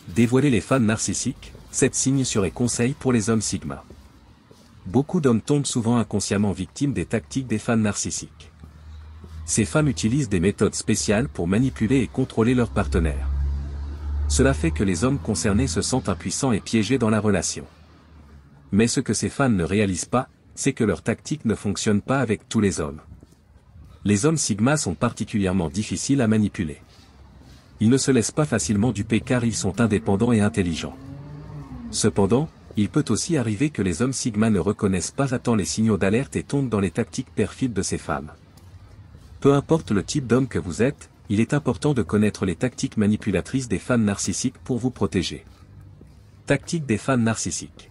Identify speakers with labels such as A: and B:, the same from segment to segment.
A: Dévoiler les fans narcissiques, 7 signes sur et conseils pour les hommes Sigma. Beaucoup d'hommes tombent souvent inconsciemment victimes des tactiques des fans narcissiques. Ces femmes utilisent des méthodes spéciales pour manipuler et contrôler leurs partenaires. Cela fait que les hommes concernés se sentent impuissants et piégés dans la relation. Mais ce que ces fans ne réalisent pas, c'est que leur tactique ne fonctionne pas avec tous les hommes. Les hommes Sigma sont particulièrement difficiles à manipuler. Ils ne se laissent pas facilement duper car ils sont indépendants et intelligents. Cependant, il peut aussi arriver que les hommes Sigma ne reconnaissent pas à temps les signaux d'alerte et tombent dans les tactiques perfides de ces femmes. Peu importe le type d'homme que vous êtes, il est important de connaître les tactiques manipulatrices des fans narcissiques pour vous protéger. Tactique des fans narcissiques.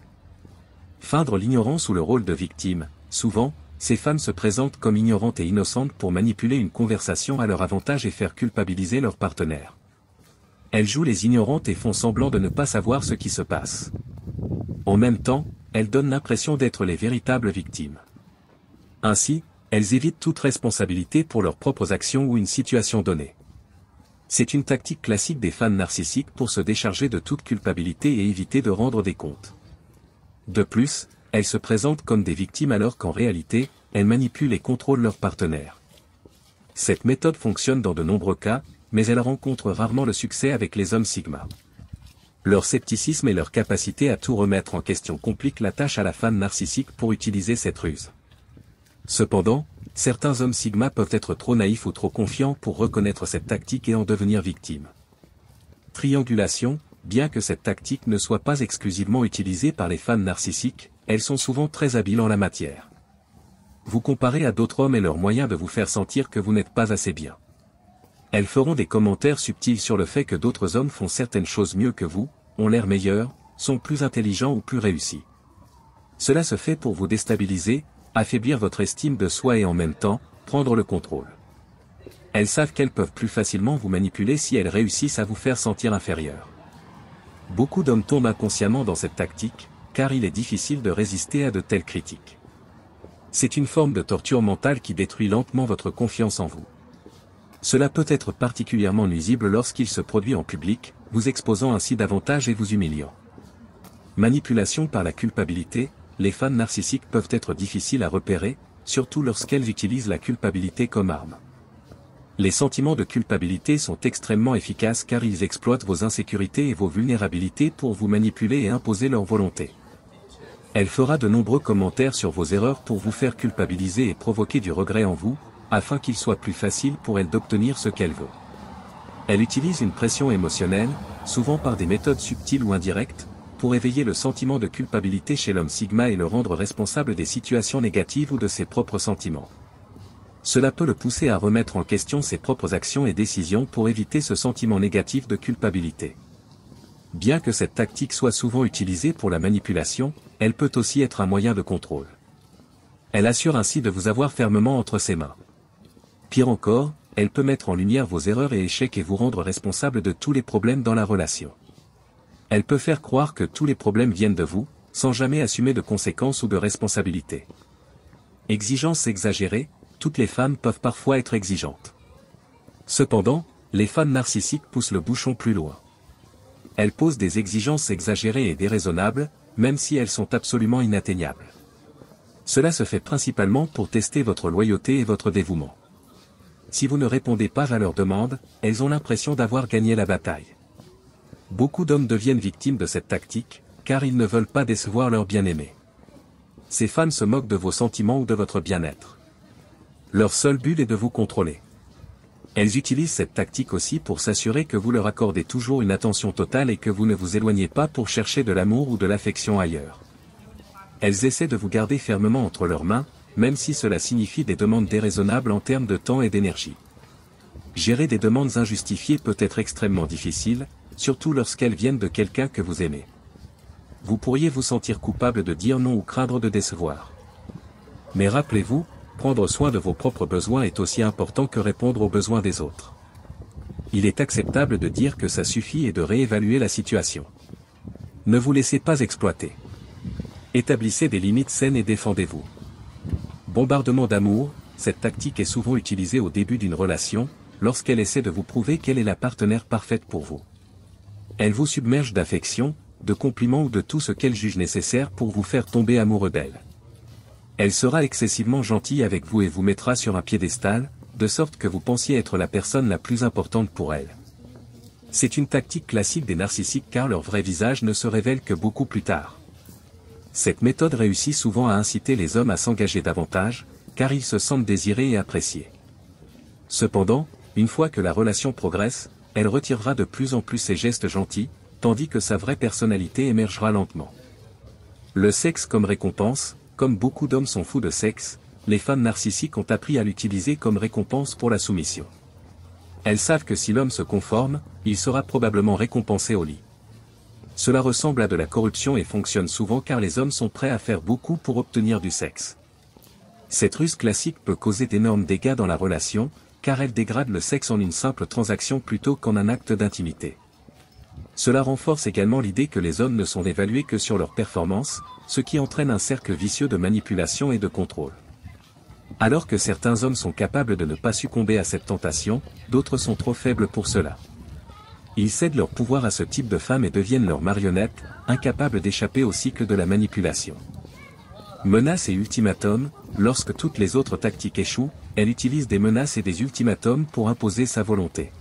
A: Feindre l'ignorance ou le rôle de victime. Souvent, ces femmes se présentent comme ignorantes et innocentes pour manipuler une conversation à leur avantage et faire culpabiliser leur partenaire. Elles jouent les ignorantes et font semblant de ne pas savoir ce qui se passe. En même temps, elles donnent l'impression d'être les véritables victimes. Ainsi, elles évitent toute responsabilité pour leurs propres actions ou une situation donnée. C'est une tactique classique des fans narcissiques pour se décharger de toute culpabilité et éviter de rendre des comptes. De plus, elles se présentent comme des victimes alors qu'en réalité, elles manipulent et contrôlent leurs partenaires. Cette méthode fonctionne dans de nombreux cas, mais elle rencontre rarement le succès avec les hommes Sigma. Leur scepticisme et leur capacité à tout remettre en question compliquent la tâche à la fan narcissique pour utiliser cette ruse. Cependant, certains hommes Sigma peuvent être trop naïfs ou trop confiants pour reconnaître cette tactique et en devenir victimes. Triangulation. Bien que cette tactique ne soit pas exclusivement utilisée par les fans narcissiques, elles sont souvent très habiles en la matière. Vous comparez à d'autres hommes et leurs moyens de vous faire sentir que vous n'êtes pas assez bien. Elles feront des commentaires subtils sur le fait que d'autres hommes font certaines choses mieux que vous, ont l'air meilleurs, sont plus intelligents ou plus réussis. Cela se fait pour vous déstabiliser, affaiblir votre estime de soi et en même temps, prendre le contrôle. Elles savent qu'elles peuvent plus facilement vous manipuler si elles réussissent à vous faire sentir inférieur. Beaucoup d'hommes tombent inconsciemment dans cette tactique, car il est difficile de résister à de telles critiques. C'est une forme de torture mentale qui détruit lentement votre confiance en vous. Cela peut être particulièrement nuisible lorsqu'il se produit en public, vous exposant ainsi davantage et vous humiliant. Manipulation par la culpabilité. Les fans narcissiques peuvent être difficiles à repérer, surtout lorsqu'elles utilisent la culpabilité comme arme. Les sentiments de culpabilité sont extrêmement efficaces car ils exploitent vos insécurités et vos vulnérabilités pour vous manipuler et imposer leur volonté. Elle fera de nombreux commentaires sur vos erreurs pour vous faire culpabiliser et provoquer du regret en vous, afin qu'il soit plus facile pour elle d'obtenir ce qu'elle veut. Elle utilise une pression émotionnelle, souvent par des méthodes subtiles ou indirectes, pour éveiller le sentiment de culpabilité chez l'homme Sigma et le rendre responsable des situations négatives ou de ses propres sentiments. Cela peut le pousser à remettre en question ses propres actions et décisions pour éviter ce sentiment négatif de culpabilité. Bien que cette tactique soit souvent utilisée pour la manipulation, elle peut aussi être un moyen de contrôle. Elle assure ainsi de vous avoir fermement entre ses mains. Pire encore, elle peut mettre en lumière vos erreurs et échecs et vous rendre responsable de tous les problèmes dans la relation. Elle peut faire croire que tous les problèmes viennent de vous, sans jamais assumer de conséquences ou de responsabilités. Exigence exagérée. Toutes les femmes peuvent parfois être exigeantes. Cependant, les fans narcissiques poussent le bouchon plus loin. Elles posent des exigences exagérées et déraisonnables, même si elles sont absolument inatteignables. Cela se fait principalement pour tester votre loyauté et votre dévouement. Si vous ne répondez pas à leurs demandes, elles ont l'impression d'avoir gagné la bataille. Beaucoup d'hommes deviennent victimes de cette tactique, car ils ne veulent pas décevoir leur bien-aimé. Ces fans se moquent de vos sentiments ou de votre bien-être. Leur seul but est de vous contrôler. Elles utilisent cette tactique aussi pour s'assurer que vous leur accordez toujours une attention totale et que vous ne vous éloignez pas pour chercher de l'amour ou de l'affection ailleurs. Elles essaient de vous garder fermement entre leurs mains, même si cela signifie des demandes déraisonnables en termes de temps et d'énergie. Gérer des demandes injustifiées peut être extrêmement difficile, surtout lorsqu'elles viennent de quelqu'un que vous aimez. Vous pourriez vous sentir coupable de dire non ou craindre de décevoir. Mais rappelez-vous, prendre soin de vos propres besoins est aussi important que répondre aux besoins des autres. Il est acceptable de dire que ça suffit et de réévaluer la situation. Ne vous laissez pas exploiter. Établissez des limites saines et défendez-vous. Bombardement d'amour. Cette tactique est souvent utilisée au début d'une relation, lorsqu'elle essaie de vous prouver qu'elle est la partenaire parfaite pour vous. Elle vous submerge d'affection, de compliments ou de tout ce qu'elle juge nécessaire pour vous faire tomber amoureux d'elle. Elle sera excessivement gentille avec vous et vous mettra sur un piédestal, de sorte que vous pensiez être la personne la plus importante pour elle. C'est une tactique classique des narcissiques car leur vrai visage ne se révèle que beaucoup plus tard. Cette méthode réussit souvent à inciter les hommes à s'engager davantage, car ils se sentent désirés et appréciés. Cependant, une fois que la relation progresse, elle retirera de plus en plus ses gestes gentils, tandis que sa vraie personnalité émergera lentement. Le sexe comme récompense, comme beaucoup d'hommes sont fous de sexe, les femmes narcissiques ont appris à l'utiliser comme récompense pour la soumission. Elles savent que si l'homme se conforme, il sera probablement récompensé au lit. Cela ressemble à de la corruption et fonctionne souvent car les hommes sont prêts à faire beaucoup pour obtenir du sexe. Cette ruse classique peut causer d'énormes dégâts dans la relation, car elle dégrade le sexe en une simple transaction plutôt qu'en un acte d'intimité. Cela renforce également l'idée que les hommes ne sont évalués que sur leur performance, ce qui entraîne un cercle vicieux de manipulation et de contrôle. Alors que certains hommes sont capables de ne pas succomber à cette tentation, d'autres sont trop faibles pour cela. Ils cèdent leur pouvoir à ce type de femmes et deviennent leurs marionnettes, incapables d'échapper au cycle de la manipulation. Menaces et ultimatums, lorsque toutes les autres tactiques échouent, elle utilise des menaces et des ultimatums pour imposer sa volonté.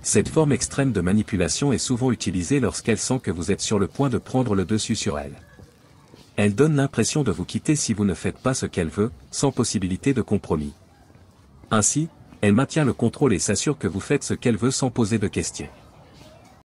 A: Cette forme extrême de manipulation est souvent utilisée lorsqu'elle sent que vous êtes sur le point de prendre le dessus sur elle. Elle donne l'impression de vous quitter si vous ne faites pas ce qu'elle veut, sans possibilité de compromis. Ainsi, elle maintient le contrôle et s'assure que vous faites ce qu'elle veut sans poser de questions.